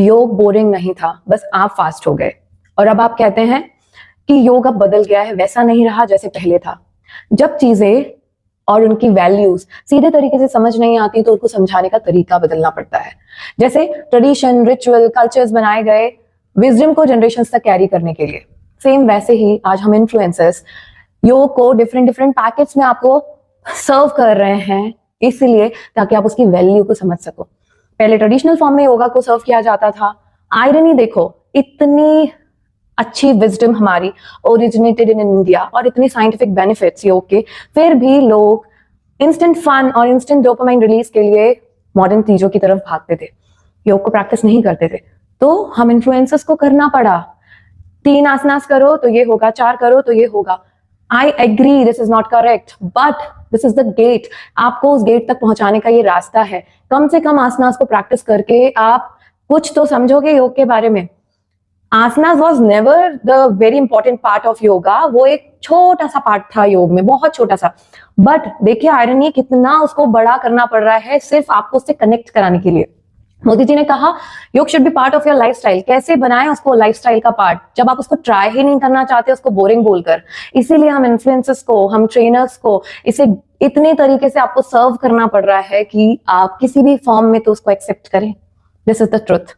योग बोरिंग नहीं था, बस आप फास्ट हो गए और अब आप कहते हैं कि योग अब बदल गया है, वैसा नहीं रहा जैसे पहले था। जब चीजें और उनकी वैल्यूज सीधे तरीके से समझ नहीं आती तो उनको समझाने का तरीका बदलना पड़ता है। जैसे ट्रेडिशन, रिचुअल, कल्चर्स बनाए गए विजडम को जनरेशंस तक कैरी करने के लिए, सेम वैसे ही आज हम इन्फ्लुएंसर्स योग को डिफरेंट डिफरेंट पैकेट्स में आपको सर्व कर रहे हैं, इसलिए ताकि आप उसकी वैल्यू को समझ सको। पहले ट्रेडिशनल फॉर्म में योगा को सर्व किया जाता था। आयरनी देखो, इतनी अच्छी विजडम हमारी ओरिजिनेटेड इन इंडिया और इतनी साइंटिफिक बेनिफिट्स योग के, फिर भी लोग इंस्टेंट फन और इंस्टेंट डोपामाइन रिलीज के लिए मॉडर्न चीजों की तरफ भागते थे, योग को प्रैक्टिस नहीं करते थे। तो हम इन्फ्लुएंसर्स को करना पड़ा, 3 आसनास करो तो ये होगा, 4 करो तो ये होगा। I agree this is not correct, but this is the gate. आपको उस गेट तक पहुंचाने का ये रास्ता है। कम से कम आसनास को प्रैक्टिस करके आप कुछ तो समझोगे योग के बारे में। Asanas was never the very important part of yoga, वो एक छोटा सा पार्ट था योग में, बहुत छोटा सा। बट देखिए आयरनी कितना उसको बड़ा करना पड़ रहा है सिर्फ आपको उससे कनेक्ट कराने के लिए। मोदी जी ने कहा योग should be part of your lifestyle. कैसे बनाएं उसको लाइफस्टाइल का पार्ट, जब आप उसको ट्राई ही नहीं करना चाहते, उसको बोरिंग बोलकर। इसीलिए हम इन्फ्लुएंसर्स को, हम ट्रेनर्स को इसे इतने तरीके से आपको सर्व करना पड़ रहा है कि आप किसी भी फॉर्म में तो उसको एक्सेप्ट करें। This is the truth.